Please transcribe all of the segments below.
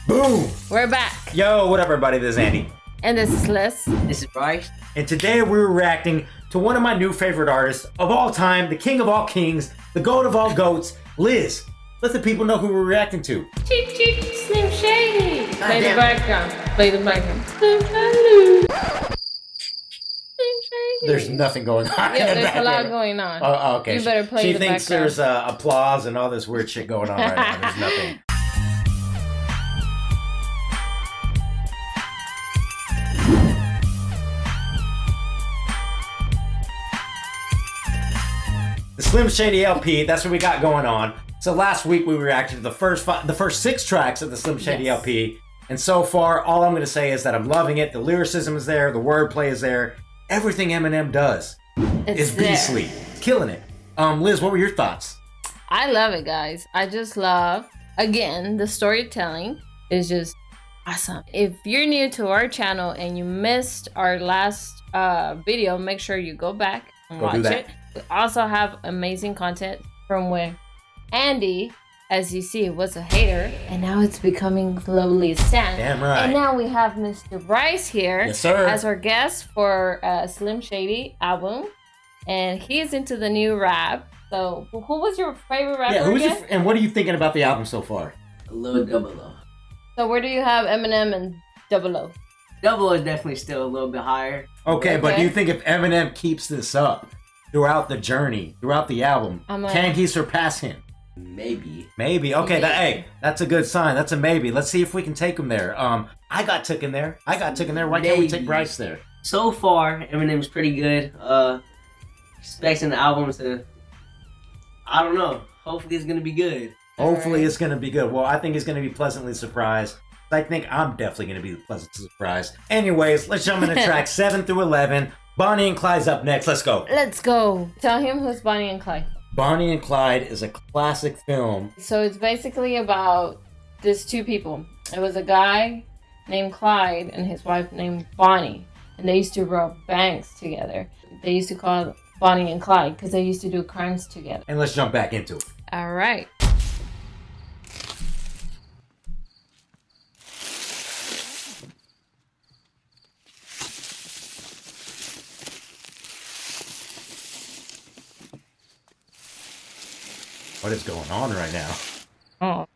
Boom! We're back. Yo, what up, everybody? This is Andy. And this is Liz. This is Bryce. And today we're reacting to one of my new favorite artists of all time, the king of all kings, the goat of all goats, Liz. Let the people know who we're reacting to. Cheek, cheek, Slim Shady. Play the damn it. background. Play the background. Slim Shady. Slim Shady. There's nothing going on. Yeah, in the there's a lot background. going on. Oh, okay. You better play She the thinks background. there's applause and all this weird shit going on right now. There's nothing. The Slim Shady LP, that's what we got going on. So last week we reacted to the first 6 tracks of the Slim Shady Yes. LP. And so far, all I'm going to say is that I'm loving it. The lyricism is there. The wordplay is there. Everything Eminem does is there. beastly. Killing it. Liz, what were your thoughts? I love it, guys. I just love, again, the storytelling is just awesome. If you're new to our channel and you missed our last video, make sure you go back and Go do watch that. it. We also have amazing content from where Andy, as you see, was a hater, and now it's becoming slowly a stan. Damn right. And now we have Mr. Bryce here Yes, sir. as our guest for Slim Shady album, and he's into the new rap. So, who was your favorite rapper Yeah, who's again? and what are you thinking about the album so far? A little double O. So, where do you have Eminem and Double O? Double O is definitely still a little bit higher. Okay, but do Okay. you think if Eminem keeps this up throughout the journey, throughout the album, I'm like- can he surpass him? Maybe. Maybe. Okay, Maybe. That's a good sign. That's a maybe. Let's see if we can take him there. I got taken there. Why can't we take Maybe. Bryce there? So far, Eminem's pretty good. Expecting the album to, I don't know. Hopefully it's gonna be good. Hopefully Alright. it's going to be good. Well, I think he's going to be pleasantly surprised. I think I'm definitely going to be pleasantly surprised. Anyways, let's jump into track 7 through 11. Bonnie and Clyde's up next. Let's go. Let's go. Tell him who's Bonnie and Clyde. Bonnie and Clyde is a classic film. So, it's basically about these two people. It was a guy named Clyde and his wife named Bonnie, and they used to rob banks together. They used to call it Bonnie and Clyde because they used to do crimes together. And let's jump back into it. All right. What is going on right now? Oh.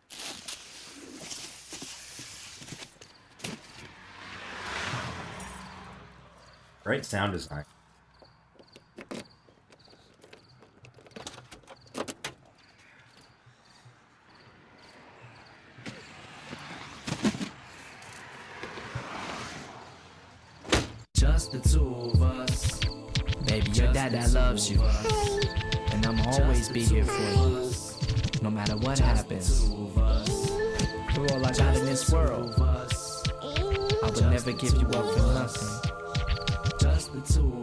Great sound design. Just the two of us. Baby, your dad that loves you. And I'ma always be here for you. No matter what happens. You're all I got in this world. I would never give you up for nothing.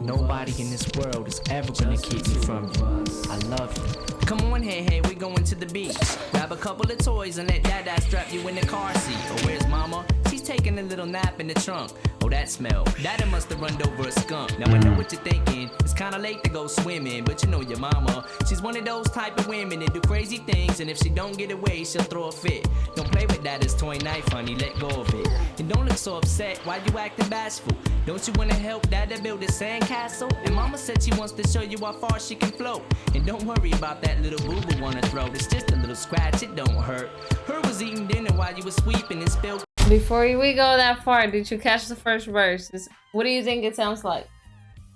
Nobody in this world is ever gonna keep me from you. I love you. Come on, hey, we going to the beach. Grab a couple of toys and let dad strap you in the car seat. Oh, where's mama? She's taking a little nap in the trunk. Oh, that smell. Daddy must have run over a skunk. Now I know what you're thinking. It's kinda late to go swimming, but you know your mama. She's one of those type of women that do crazy things, and if she don't get away, she'll throw a fit. Don't play with daddy's toy knife, honey. Let go of it. And don't look so upset. Why you acting bashful? Don't you wanna help daddy build a sandcastle? And mama said she wants to show you how far she can float. And don't worry about that little boo-boo on her throat. It's just a little scratch. It don't hurt. Her was eating dinner while you was sweeping and spilled. Before we go that far, did you catch the first verse? What do you think it sounds like?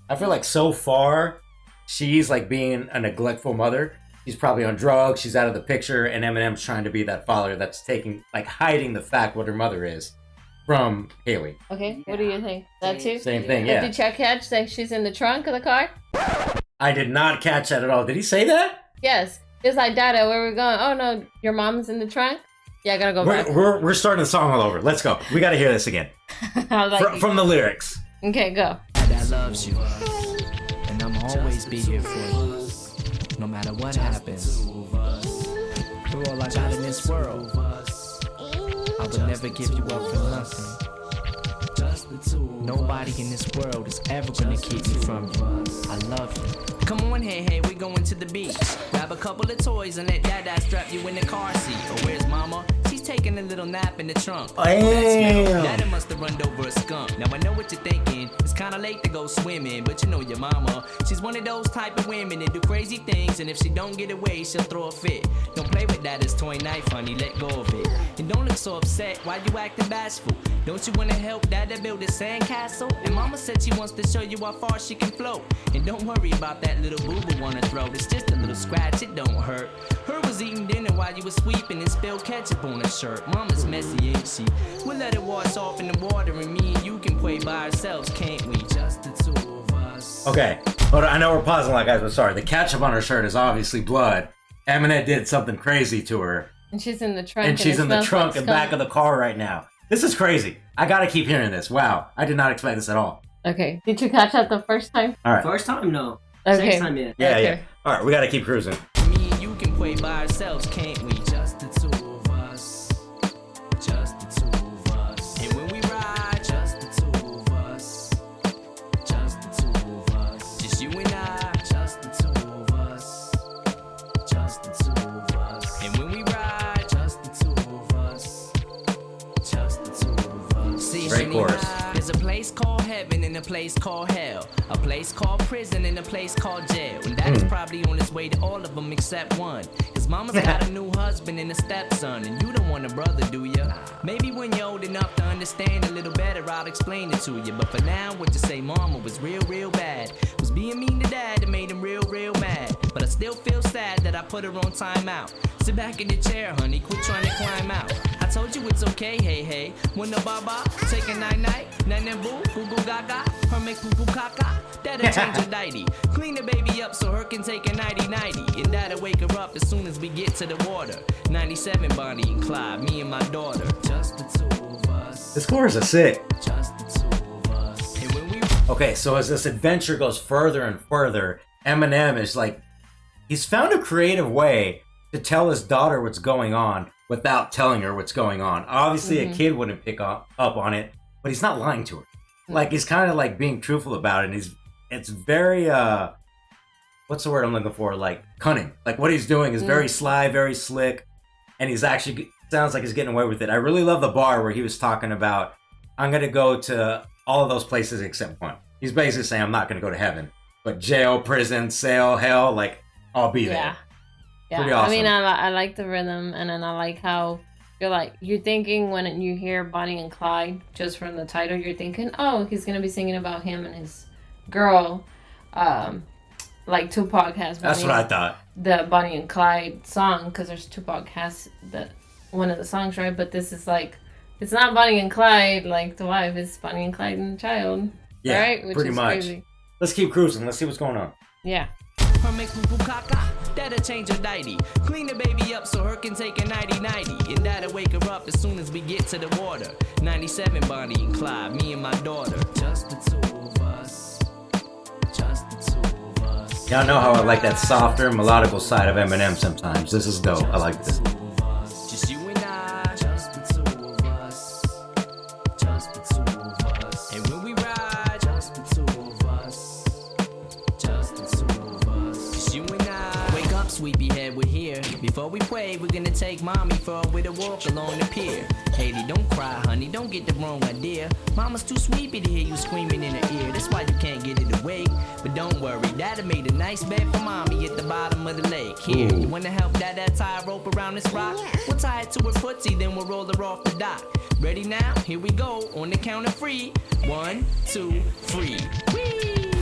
I feel like so far, she's like being a neglectful mother. She's probably on drugs. She's out of the picture, and Eminem's trying to be that father that's hiding the fact what her mother is from Haley. Okay, what do you think? That too? Same thing, yeah. Did you catch that she's in the trunk of the car? I did not catch that at all. Did he say that? Yes. Just like, Dada, where we going? Oh no, your mom's in the trunk? Yeah, I gotta go back. We're starting the song all over. Let's go. We got to hear this again. I was like, From the lyrics. Okay, go. That loves you. And I'ma always be here for you. No matter what happens. You're all I got in this world. I would never give you up for nothing. Nobody in this world is ever gonna keep me from you. I love you. Come on, hey, we going to the beach. Grab a couple of toys and let dad strap you in the car seat. Oh, where's mama? She's taking a little nap in the trunk. Damn. Daddy must have run over a skunk. Now I know what you're thinking. It's kinda late to go swimming, but you know your mama. She's one of those type of women that do crazy things, and if she don't get away, she'll throw a fit. Don't play with that as toy knife, honey. Let go of it. And don't look so upset. Why you acting bashful? Don't you wanna help Dada build a sandcastle? And Mama said she wants to show you how far she can float. And don't worry about that little boo-boo on her throat. It's just a little scratch. It don't hurt. Her was eating dinner while you was sweeping and spilled ketchup on her shirt. Mama's messy, ain't she? We'll let it wash off in the water, and me and you can play by ourselves, can't we? Just the two of us. Okay, hold on. I know we're pausing a lot, guys, but sorry. The ketchup on her shirt is obviously blood. Eminem did something crazy to her. And she's in the trunk. And she's in the trunk and back of the car right now. This is crazy. I gotta keep hearing this. Wow, I did not expect this at all. Okay. Did you catch that the first time? All right. First time, no. Okay. Second time, yeah. Yeah, Okay. yeah. All right, we gotta keep cruising. Me and you can play by ourselves, can't we? Just the two of us. Just the two of us. And when we ride, just the two of us. Just the two of us. Just you and I, just the two of us. Just the two of us. And when we ride, just the two of us. Just the two of us. See, Great chorus. there's a place called heaven and a place called hell. A place called prison and a place called jail. And that is probably on its way to all of them except one. His mama's got a new husband and a stepson. And you don't want a brother, do ya? Maybe when you're old enough to understand a little better, I'll explain it to you. But for now, what you say mama was real, real bad. Was being mean to dad that made him real, real mad. But I still feel sad that I put her on timeout. Sit back in the chair, honey, quit trying to climb out. I told you it's okay, hey, hey. When the baba, take a night-night. Nan boo, goo goo gaga. Her make poo poo caca. That'll change her diety. Clean the baby up so her can take a nighty-nighty. And that'll wake her up as soon as we get to the water. 97 Bonnie and Clyde, me and my daughter. Just the two of us. This chorus is sick. Just the two of us. And when we Okay, so as this adventure goes further and further, Eminem is like, he's found a creative way to tell his daughter what's going on without telling her what's going on. Obviously, a kid wouldn't pick up on it, but he's not lying to her. Like, he's kind of like being truthful about it. And it's very, what's the word I'm looking for? Like, cunning. Like, what he's doing is very sly, very slick, and he's actually, sounds like he's getting away with it. I really love the bar where he was talking about, I'm going to go to all of those places except one. He's basically saying, I'm not going to go to heaven, but jail, prison, cell, hell, like, I'll be there. Yeah. Pretty awesome. I mean, I like the rhythm, and then I like how you're thinking when you hear Bonnie and Clyde, just from the title, you're thinking, oh, he's going to be singing about him and his girl, like Tupac has. That's what I thought. The Bonnie and Clyde song, because there's Tupac has one of the songs, right? But this is like, it's not Bonnie and Clyde, like the wife, it's Bonnie and Clyde and the child. Yeah, right? Which pretty is much. Crazy. Let's keep cruising. Let's see what's going on. Yeah. her make poo poo caca. That'll change her diety. Clean the baby up so her can take a nighty-nighty. And that'll wake her up as soon as we get to the water. 97 Bonnie and Clyde, me and my daughter. Just the two of us. Just the two of us. Y'all know how I like that softer, melodical side of Eminem sometimes. This is dope. I like this. Just you and I. Just the two of us. Just the two of us. And when we ride, just the two of us. Just the two of us. Just you and I. Wake up, sleepyhead, we're here. Before we play, we're gonna take mommy for a with a walk along the pier. Haley, don't cry, honey, don't get the wrong idea. Mama's too sleepy to hear you screaming in her ear. That's why you can't get it awake. But don't worry, Dada made a nice bed for mommy at the bottom of the lake. Here, you wanna help Dada tie a rope around this rock? We'll tie it to her footsie, then we'll roll her off the dock. Ready now? Here we go, on the count of 3. 1, 2, 3. Whee!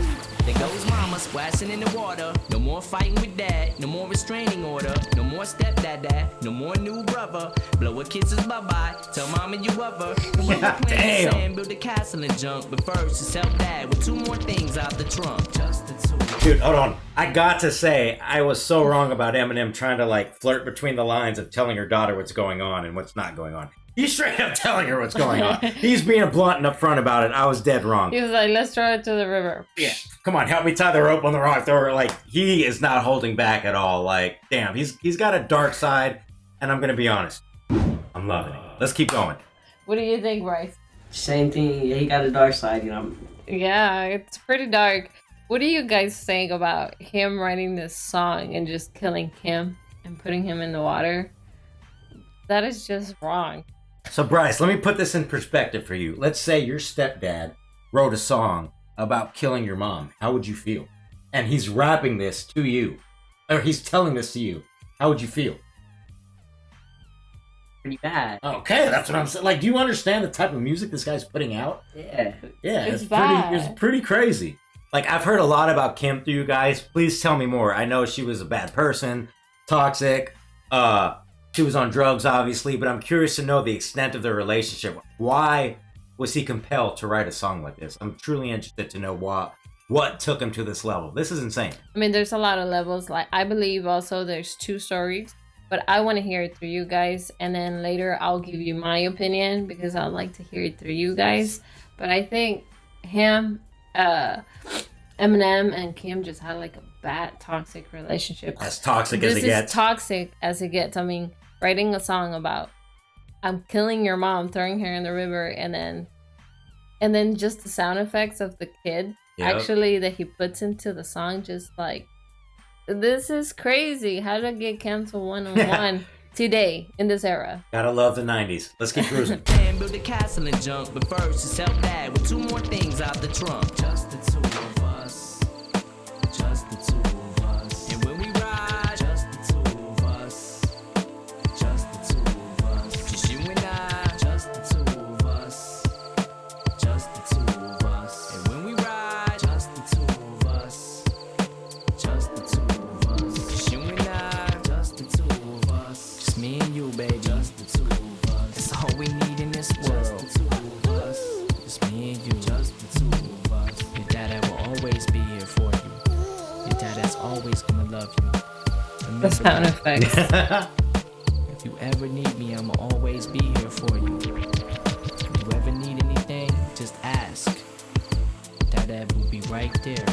There goes mama splashing in the water. No more fighting with dad, no more restraining order. No more stepdad, no more new brother. Blow her kisses bye-bye, tell mama you love her. And when we're playing sand, build a castle and junk. But first, just help dad with 2 more things out the trunk. Just the 2. Dude, hold on. I got to say, I was so wrong about Eminem trying to like flirt between the lines of telling her daughter what's going on and what's not going on. He's straight up telling her what's going on. He's being blunt and upfront about it. I was dead wrong. He was like, let's throw it to the river. Yeah. Come on, help me tie the rope on the rock. Thrower. Like, he is not holding back at all. Like, damn, he's got a dark side, and I'm gonna be honest. I'm loving it. Let's keep going. What do you think, Bryce? Same thing. Yeah, he got a dark side, you know. Yeah, it's pretty dark. What do you guys think about him writing this song and just killing Kim and putting him in the water? That is just wrong. So Bryce, let me put this in perspective for you. Let's say your stepdad wrote a song about killing your mom. How would you feel? And he's rapping this to you, or he's telling this to you. How would you feel? Pretty bad. Okay, that's what I'm saying. Like, do you understand the type of music this guy's putting out? Yeah. Yeah, It's bad. It's pretty crazy. Like, I've heard a lot about Kim through you guys. Please tell me more. I know she was a bad person, toxic. She was on drugs, obviously, but I'm curious to know the extent of their relationship. Why was he compelled to write a song like this? I'm truly interested to know what took him to this level. This is insane. I mean, there's a lot of levels. Like, I believe also there's 2 stories, but I want to hear it through you guys, and then later I'll give you my opinion because I'd like to hear it through you guys. But I think him, Eminem, and Kim just had like a bad, toxic relationship. As toxic as it This gets. is toxic as it gets. I mean, writing a song about I'm killing your mom, throwing her in the river, and then just the sound effects of the kid actually that he puts into the song, just like, this is crazy. How to get canceled one-on-one today in this era. Gotta love the 90s. Let's keep cruising. Plan, build a castle and junk, but first to sell that with 2 more things out the trunk. Just the 2 of us. Just the 2 of us. And when we ride, just the 2 of us. Just the 2 of us. Just you and I. Just the 2 of us. Just the 2 of us. And when we ride, just the 2 of us. Just the 2 of us. Just you and I. Just the 2 of us. Just me and you, baby. Just the 2 of us. That's all we need in this world. Just the 2 of us. Just me and you. Just the 2 of us. Your dad will always be here for you. Your dad is always gonna love you. The sound that. effects. If you ever need me, I'ma always be here for you. If you ever need anything, just ask. Dad will be right there.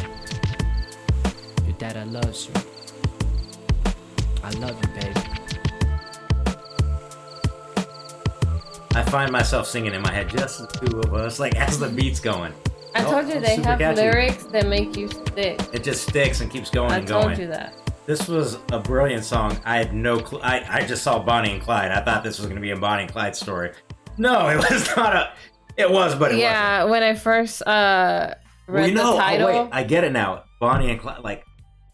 Your dad loves you. I love you, baby. I find myself singing in my head, just the 2 of us, like as the beat's going. I told you they super have catchy. lyrics that make you stick. It just sticks and keeps going I and going. told you that. This was a brilliant song. I had no clue. I just saw Bonnie and Clyde. I thought this was going to be a Bonnie and Clyde story. No, it was not a... It was, but it Yeah, when I first read the title. Oh, wait, I get it now. Bonnie and Clyde, like,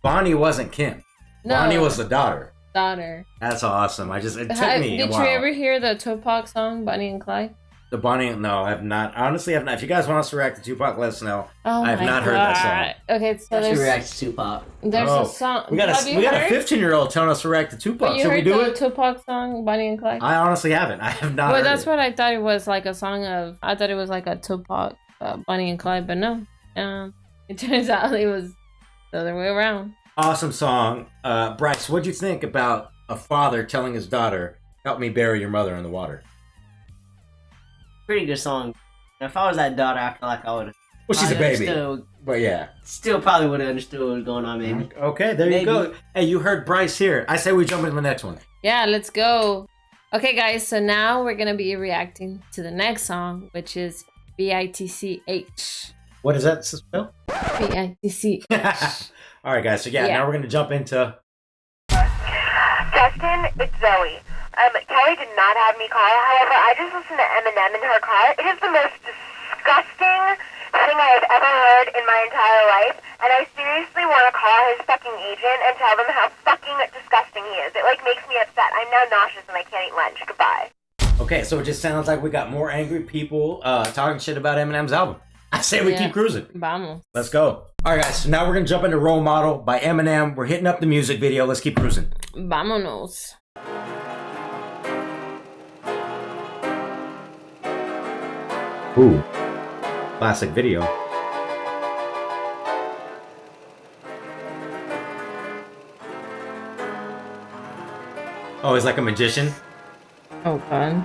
Bonnie wasn't Kim. No. Bonnie was the daughter. Daughter. That's awesome. It took me a Did while. you ever hear the Tupac song, Bonnie and Clyde? The Bonnie, no, I have not. Honestly, I have not. If you guys want us to react to Tupac, let us know. Oh I have my not heard that song. Okay, so I should there's react to Tupac. a song. We got Have a you heard? 15-year-old telling us to react to Tupac. But you Should we heard do the it? Tupac song, Bonnie and Clyde? I honestly haven't. I have not Well, heard that's it. what I thought it was, like a song of. I thought it was like a Tupac, Bonnie and Clyde, but no. It turns out it was the other way around. Awesome song. Bryce, what'd you think about a father telling his daughter, help me bury your mother in the water? Pretty good song. If I was that daughter, I feel like I would. Well, she's a baby. Still, But yeah. still probably would have understood what was going on, maybe. Okay, there you Maybe. go. Hey, you heard Bryce here. I say we jump into the next one. Yeah, let's go. Okay, guys, so now we're going to be reacting to the next song, which is BITCH. What is that spell? BITCH. All right, guys. So yeah, now we're gonna jump into. Justin, it's Zoe. Kelly did not have me call. However, I just listened to Eminem in her car. It is the most disgusting thing I have ever heard in my entire life, and I seriously want to call his fucking agent and tell them how fucking disgusting he is. It makes me upset. I'm now nauseous and I can't eat lunch. Goodbye. Okay, so it just sounds like we got more angry people talking shit about Eminem's album. I say we keep cruising. Vamos. Let's go. All right, guys. So now we're gonna jump into Role Model by Eminem. We're hitting up the music video. Let's keep cruising. Vámonos. Ooh, classic video. Oh, he's like a magician. Oh, God.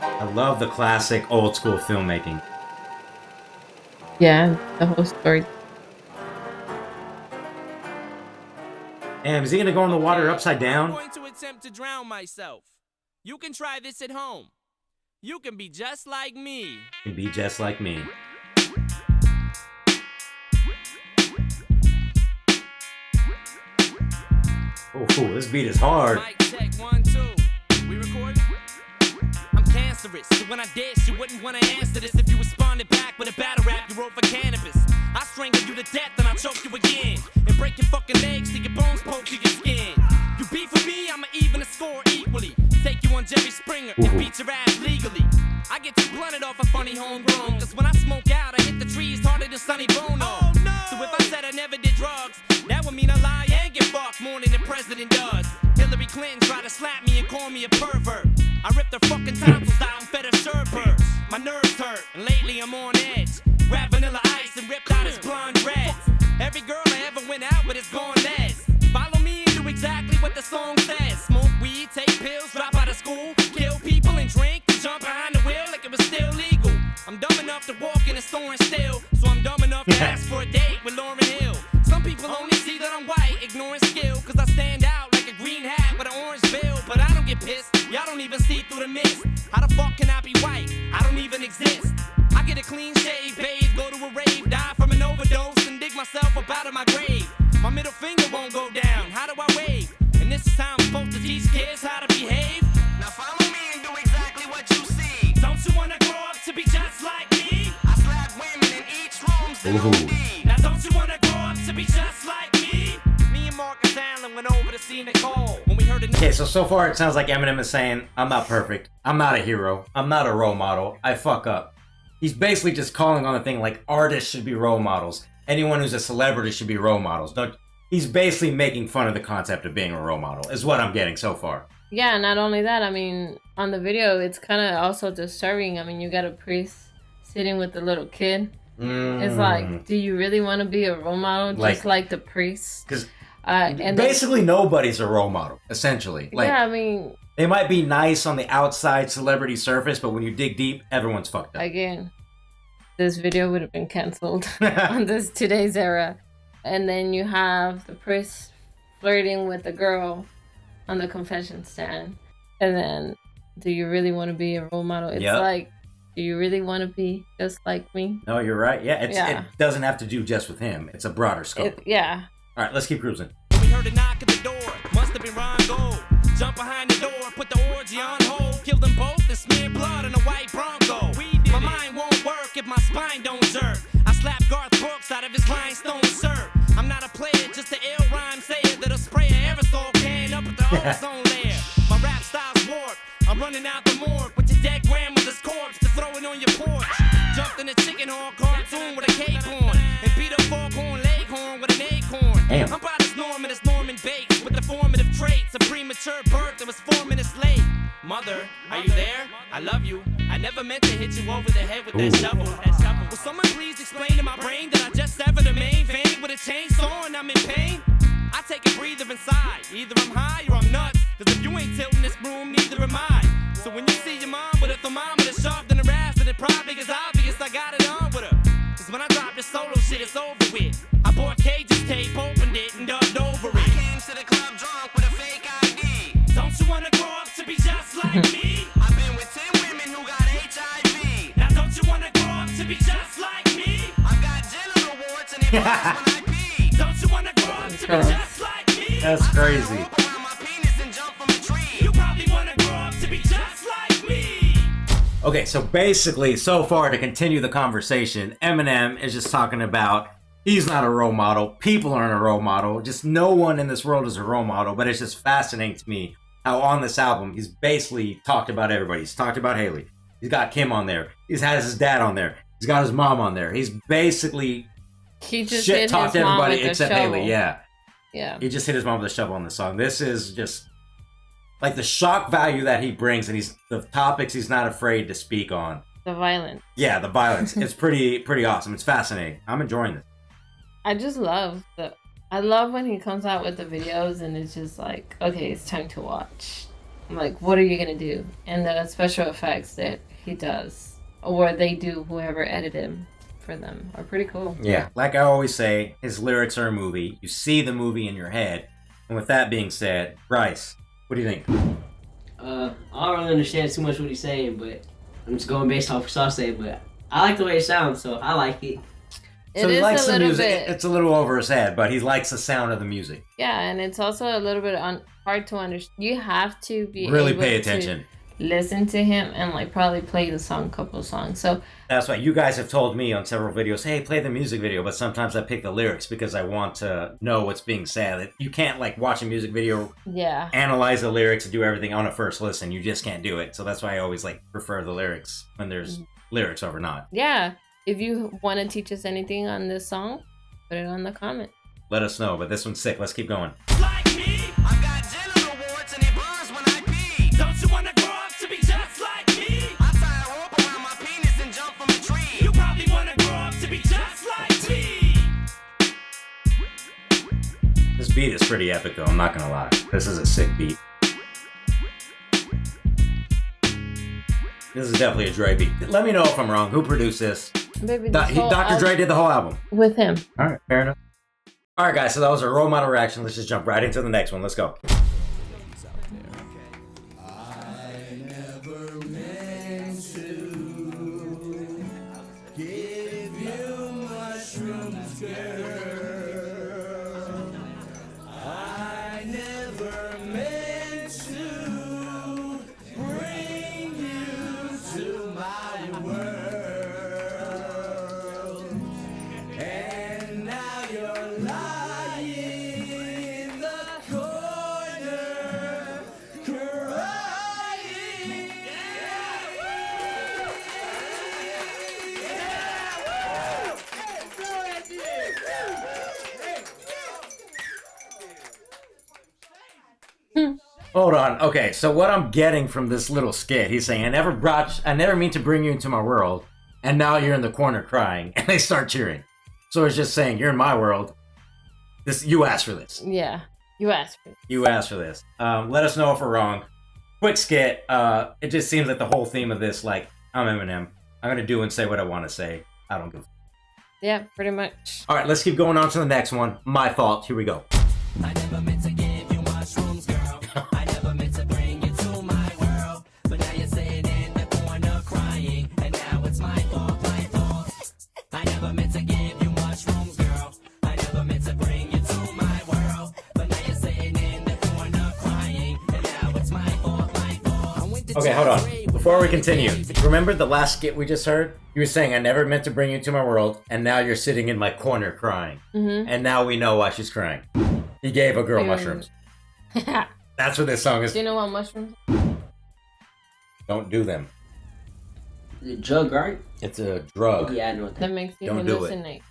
I love the classic old school filmmaking. Yeah, the whole story. And is he gonna go in the water upside down? I'm going to attempt to drown myself. You can try this at home. You can be just like me. He'd be just like me. Ooh, this beat is hard. Mic check, 1, 2. We recording? I'm cancerous, so when I dish, you wouldn't want to answer this if you responded back with a battle rap you wrote for cannabis. I strangle you to death and I choke you again, and break your fucking legs till your bones poke through your skin. You beef with me, I'ma even the score equally. Take you on Jerry Springer and beat your ass legally. I get too blunted off a funny homegrown, cause when I smoke out, I hit the trees harder than Sonny Bono. Oh, no. So if I said I never did drugs, that would mean I lie and get fucked more than the president does. Hillary Clinton tried to slap me and call me a pervert. I ripped her fucking tonsils out and fed her sherbert. My nerves hurt, and lately I'm on edge. Grab Vanilla Ice and ripped out his blonde reds. Every girl I ever went out with is gone less. Follow me and do exactly what the song says. Smoke weed, take pills, drop out of school, kill people and drink, and jump behind the wheel like it was still legal. I'm dumb enough to walk in a store and steal, so I'm dumb enough to ask for a date with Lauryn Hill. Some people only see that I'm white, ignoring skill, cause I stand out like a green hat with an orange bill. But I don't get pissed, y'all don't even see through the mist. How the fuck can I be white? I don't even exist. I get a clean shave, bathe, go to a rave, die from an overdose, and dig myself up out of my grave. My middle finger won't go down, how do I wave? And this is how I'm supposed to teach kids how to behave. Now follow me and do exactly what you see. Don't you wanna grow up to be just like me? I slap women in each room's the OD. Now don't you wanna grow up to be just like me? Me and Marcus Allen went over to see Nicole when we heard it. Okay, so far it sounds like Eminem is saying, I'm not perfect, I'm not a hero, I'm not a role model, I fuck up. He's basically just calling on the thing like artists should be role models. Anyone who's a celebrity should be role models. He's basically making fun of the concept of being a role model, is what I'm getting so far. Yeah, not only that, I mean, on the video, it's kind of also disturbing. I mean, you got a priest sitting with the little kid. It's like, do you really want to be a role model just like the priest? Because and basically nobody's a role model, essentially. Like, yeah, I mean... They might be nice on the outside celebrity surface, but when you dig deep, everyone's fucked up. Again, this video would have been canceled on today's era. And then you have the priest flirting with the girl on the confession stand. And then, do you really want to be a role model? It's like, do you really want to be just like me? No, you're right. Yeah, it doesn't have to do just with him. It's a broader scope. Yeah. All right, let's keep cruising. We heard a knock at the door. Must have been Ron Gold. Jump behind the door, put the orgy on hold. Kill them both and smear blood on a white Bronco. My mind won't work if my spine don't jerk. I slap Garth Brooks out of his rhinestone shirt. I'm not a player, just an ill rhyme sayer that'll spray an aerosol can up at the ozone layer. My rap style's warped. I'm running out the morgue with your dead grandmother's corpse to throw it on your porch. Jumped in a chicken horn cartoon with a cape on, and beat up foghorn leghorn with an acorn. Damn. I'm about as Norman Bates with the formative traits. A premature birth that was 4 minutes late. Mother, are you there? I love you. I never meant to hit you over the head with that shovel. Will someone please explain to my brain that I just severed the main vein with a chainsaw and I'm in pain? I take a breather inside. Either I'm high or I'm nuts. Cause if you ain't tilting this broom, neither am I. So when you see your mom with a thermometer sharp in her ass, then it probably is obvious I got it on with her. Cause when I drop this solo shit, it's over with. I bought Cage's tape, opened it, and dubbed over it. I came to the club drunk with a fake ID. Don't you wanna grow up to be just like me? I've been with 10 women who got HIV. Now don't you wanna grow up to be just like me? I've got genital warts and it hurts when I pee. Don't you wanna grow up to be just like me? That's crazy. You probably wanna grow up to be just like me. Okay, so basically, so far, to continue the conversation, Eminem is just talking about he's not a role model, people aren't a role model, just no one in this world is a role model, but it's just fascinating to me how on this album, he's basically talked about everybody. He's talked about Haley. He's got Kim on there. He has his dad on there. He's got his mom on there. He's basically shit-talked everybody except Haley, yeah. He just hit his mom with a shovel on the song. This is just... like the shock value that he brings, and the topics he's not afraid to speak on. The violence. Yeah, the violence. It's pretty awesome. It's fascinating. I'm enjoying this. I just love I love when he comes out with the videos and it's just like, okay, it's time to watch. I'm like, what are you gonna do? And the special effects that he does, or they do, whoever edited him for them, are pretty cool. Yeah, like I always say, his lyrics are a movie. You see the movie in your head. And with that being said, Bryce, what do you think? I don't really understand too much what he's saying, but I'm just going based off what Sauce say, but I like the way it sounds, so I like it. It So he is likes a the little music. bit. It's a little over his head, but he likes the sound of the music. Yeah, and it's also a little bit hard to understand. You have to be Really able pay to attention. listen to him and like probably play the song, couple songs. So That's why you guys have told me on several videos, hey, play the music video, but sometimes I pick the lyrics because I want to know what's being said. You can't like watch a music video, yeah, analyze the lyrics and do everything on a first listen. You just can't do it. So that's why I always like prefer the lyrics when there's lyrics over not. yeah. If you want to teach us anything on this song, put it on the comment. Let us know, but this one's sick. Let's keep going. Like me, I got genital warts and it burns when I pee. Don't you wanna grow up to be just like me? I tie a rope around my penis and jump from a tree. You probably wanna grow up to be just like me. This beat is pretty epic though, I'm not gonna lie. This is a sick beat. This is definitely a Dre beat. Let me know if I'm wrong. Who produced this? Baby, Dr. Dre did the whole album. with him. Alright, fair enough. Alright guys, so that was a role model reaction. Let's just jump right into the next one. Let's go. Hold on. Okay, so what I'm getting from this little skit, he's saying, I never mean to bring you into my world, and now you're in the corner crying, and they start cheering. So it's just saying, you're in my world. You asked for this. Yeah, you asked for it. You asked for this. Let us know if we're wrong. Quick skit. It just seems like the whole theme of this, like, I'm Eminem. I'm gonna do and say what I want to say. I don't give a... Yeah, pretty much. All right, let's keep going on to the next one. My fault. Here we go. I never meant to give you mushrooms, girl. I never meant to bring you to my world. But now you're sitting in the corner crying. And now it's my fault, my fault. I never meant to give you mushrooms, girl. I never meant to bring you to my world. But now you're sitting in the corner crying. And now it's my fault, my fault. Okay, hold on. Before we continue, remember the last skit we just heard? You were saying, I never meant to bring you to my world, and now you're sitting in my corner crying. Mm-hmm. And now we know why she's crying. He gave a girl mushrooms. That's what this song is. Do you know what mushrooms? Don't do them. The drug, right? It's a drug. Yeah, I know that. That makes you Don't do it. hallucinate.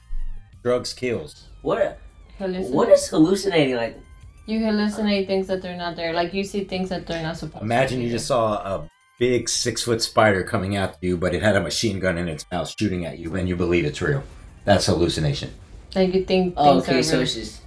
Drugs kills. What Hallucinate. is hallucinating like? You hallucinate things that they're not there. Like you see things that they're not supposed Imagine to. you just saw a big 6-foot spider coming after you, but it had a machine gun in its mouth shooting at you, and you believe it's real. That's hallucination. Like you think Oh, things okay, are so real. it's just.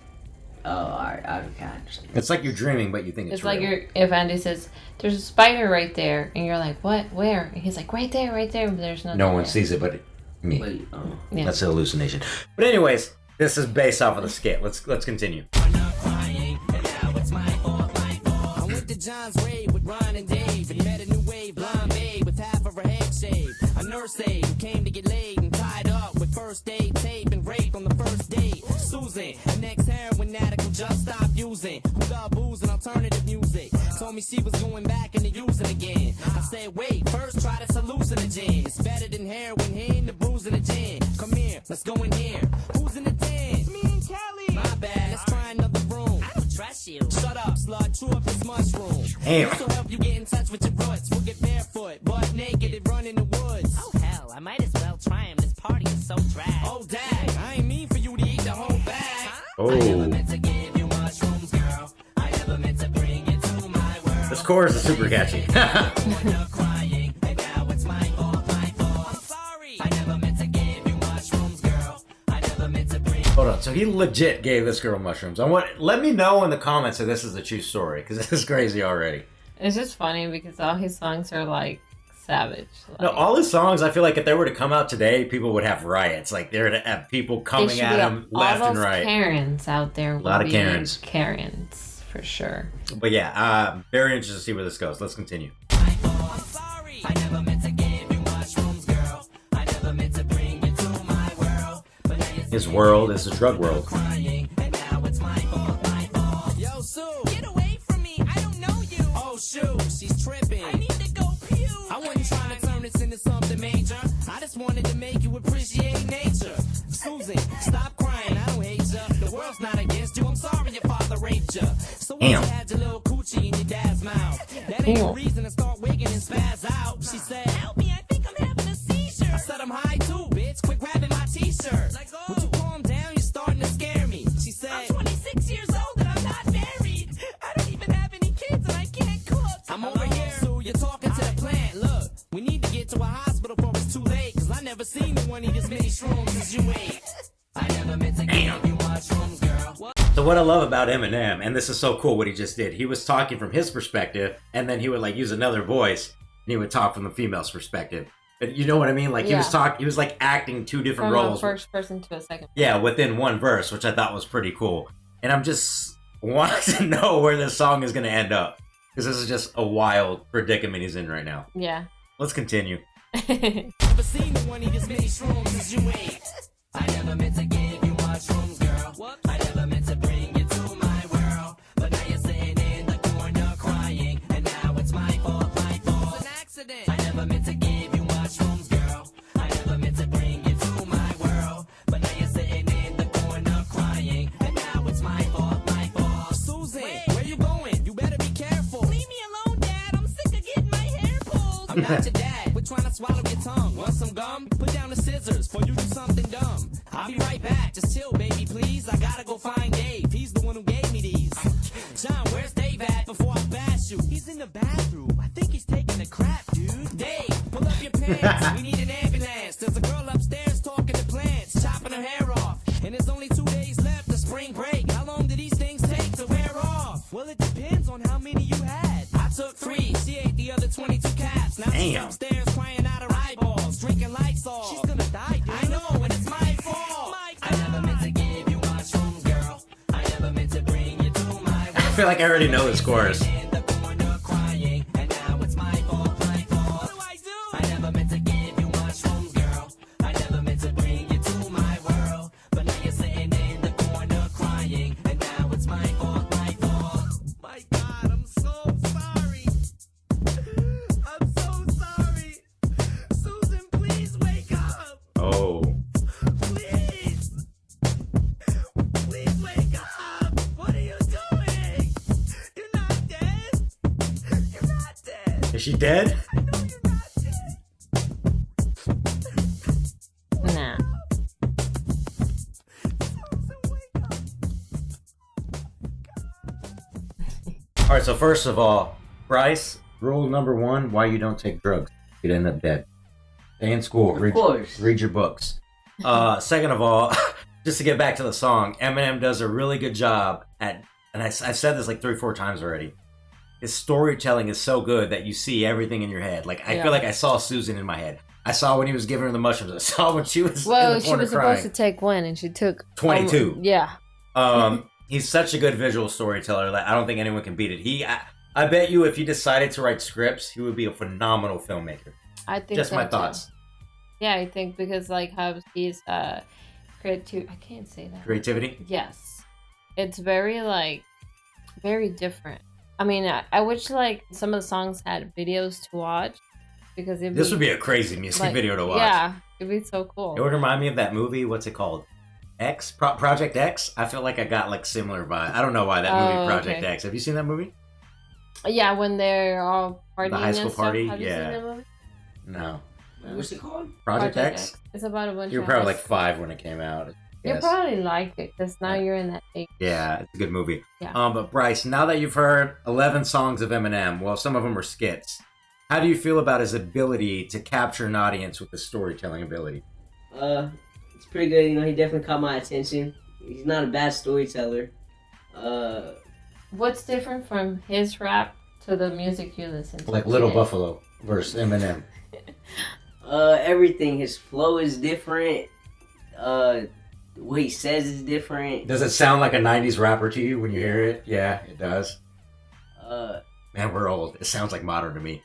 Oh, alright, I understand. It's like you're dreaming, but you think It's real. like if Andy says, "There's a spider right there," and you're like, "What? Where?" And he's like, "Right there, right there." But there's nothing. No one there. sees it but me. Wait, oh. Yeah. That's a hallucination. But anyways, this is based off of the skit. Let's continue. Crying, and now it's my fault, my fault. I went to John's rave with Ron and Dave and met a new wave blonde babe with half of her head shaved. A nurse aide who came to get laid and tied up with first aid tape and raped on the first date. Susan, an ex-heroin addict who just stopped using, who loved booze and alternative music. Told me she was going back into using again. I said, wait, first try this hallucinogen. It's better than heroin, here the booze and the gin. Come here, let's go in here. Who's in the den? Me and Kelly. My bad, let's try another room. I don't trust you. Shut up, slut, chew up this mushroom. Damn. This will help you get in touch with your roots. We'll get barefoot, butt naked, and run in the woods. Oh hell, I might as well try him. This party is so drag. Oh, dag, I ain't mean for you to eat the whole bag. Oh. I never meant to give you mushrooms, girl. I never meant to bring you to my world. This chorus is super catchy. You're crying, and now it's my fault, my fault. I'm sorry. I never meant to give you mushrooms, girl. I never meant to bring. Hold on. So he legit gave this girl mushrooms. Let me know in the comments if this is a true story, because this is crazy already. It's just funny because all his songs are like savage. Like, No, all his songs, I feel like if they were to come out today, people would have riots. Like they're gonna have people they coming should at be him left all and those right. Karens out there. A lot of Karens. Karens for sure. But yeah, very interested to see where this goes. Let's continue. I'm sorry. I never meant to give you mushrooms, girl. I never meant to bring you to my world. But now you're His world is the drug world. Yo, Sue, get away from me. I don't know you. Oh, shoot, she's tripping. I need to go pew. I wasn't trying to turn this into something major. I just wanted to make you appreciate nature. Susan, stop crying. I don't hate you. The world's not against you. I'm sorry your father raped you. So when you had your little coochie in your dad's mouth, that ain't the reason to start wigging and spaz out. She said, help me, I think I'm having a seizure. I said I'm high too, bitch. Quit grabbing my t-shirt. Like, oh. Would you calm down? You're starting to scare me. She said, I'm 26 years old and I'm not married. I don't even have any kids and I can't cook. I'm over here, so you're talking to the plant. Look, we need to get to a hospital before it's too late. Cause I never seen no one eat as many shrooms as you ate. I never meant to give you mushrooms, girl. What? So what I love about Eminem, and this is so cool what he just did, he was talking from his perspective, and then he would like use another voice, and he would talk from the female's perspective. But you know what I mean? Like he was like acting two different roles. From a first person to a second. Yeah, within one verse, which I thought was pretty cool. And I'm just wanting to know where this song is going to end up. Because this is just a wild predicament he's in right now. Yeah. Let's continue. Never seen no one eat as many shrooms as you ate. I never meant to give you mushrooms, girl. What? I never meant to bring you to my world. But now you're sitting in the corner crying. And now it's my fault, my fault. It's an accident. I never meant to give you mushrooms, girl. I never meant to bring you to my world. But now you're sitting in the corner crying. And now it's my fault, my fault. Susan, where you going? You better be careful. Leave me alone, Dad. I'm sick of getting my hair pulled. I'm not your dad. We're trying to swallow your tongue. Want some gum? Put down the scissors before you do something dumb. I'll be right back. Just chill, baby, please. I gotta go find Dave. He's the one who gave me these. John, where's Dave at before I bash you? He's in the bathroom. I think he's taking a crap, dude. Dave, pull up your pants. We need an ambulance. There's a girl upstairs talking to plants, chopping her hair off. And there's only 2 days left to spring break. How long do these things take to wear off? Well, it depends on how many you had. I took 3. She ate the other 22 caps. Now she's upstairs crying out her eyeballs, drinking lights off. She's gonna die, dude. I know, and it's my fault. I never meant to give you mushrooms, girl. I never meant to bring you to my world. I feel like I already know this chorus. In the corner crying, and now it's my fault, my fault. What do I do? I never meant to give you mushrooms, girl. I never meant to bring you to my world. But now you're sitting in the corner crying, and now it's my fault, my fault. My God, I'm so sorry. I'm so sorry. Susan, please wake up. Oh. Please. Please wake up. What are you doing? You're not dead. You're not dead. Is she dead? I know you're not dead. Nah. Susan, wake up. All right, so first of all, Bryce, rule number 1, why you don't take drugs. You'd end up dead. Stay in school. Of course. Read your books. Second of all, just to get back to the song, Eminem does a really good job at, and I've said this like 3 or 4 times already, his storytelling is so good that you see everything in your head. Like, I feel like I saw Susan in my head. I saw when he was giving her the mushrooms. I saw when she was in the she corner was crying. supposed to take one, and she took 22. Yeah. He's such a good visual storyteller that I don't think anyone can beat it. I bet you if he decided to write scripts, he would be a phenomenal filmmaker. I think Just so my too. thoughts. Yeah, I think because like how he's creative. I can't say that. Creativity? Yes, it's very like very different. I mean, I wish like some of the songs had videos to watch because This would be a crazy music video to watch. Yeah, it'd be so cool. It would remind me of that movie. What's it called? X? Project X? I feel like I got like similar vibe. I don't know why that movie Project X. Have you seen that movie? Yeah, when they're all partying. The high school and stuff. party? Have you Yeah. seen that movie? No. What's it called? Project X? It's about a bunch You were of probably high like school- 5 when it came out. You Yes. probably like it because now Yeah. you're in that age. Yeah, it's a good movie. Yeah. But Bryce, now that you've heard 11 songs of Eminem, well, some of them are skits. How do you feel about his ability to capture an audience with his storytelling ability? It's pretty good. You know, he definitely caught my attention. He's not a bad storyteller. What's different from his rap to the music you listen to? Like Little today? Buffalo versus Eminem. Everything. His flow is different. What he says is different. Does it sound like a 90s rapper to you when you hear it? Yeah, it does. Man, we're old. It sounds like modern to me.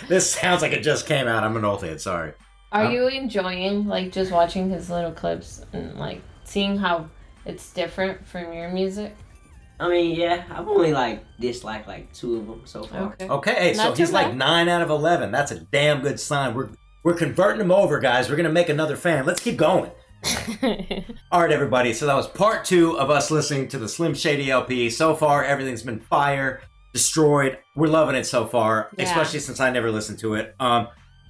This sounds like it just came out. I'm an old head, sorry. Are you enjoying like just watching his little clips and like seeing how it's different from your music? I mean, yeah, I've only like disliked like 2 of them so far. Okay, so Not too he's like bad. 9 out of 11. That's a damn good sign. We're converting him over, guys. We're gonna make another fan. Let's keep going. All right, everybody. So that was part 2 of us listening to the Slim Shady LP. So far, everything's been fire, destroyed. We're loving it so far, Yeah. especially since I never listened to it.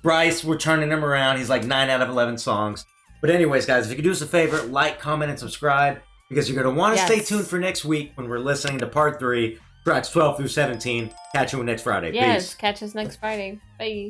Bryce, we're turning him around. He's like 9 out of 11 songs. But anyways, guys, if you could do us a favor, like, comment, and subscribe, because you're going to want to stay tuned for next week when we're listening to part 3, tracks 12 through 17. Catch you next Friday. Yes, Peace. catch us next Friday. Bye.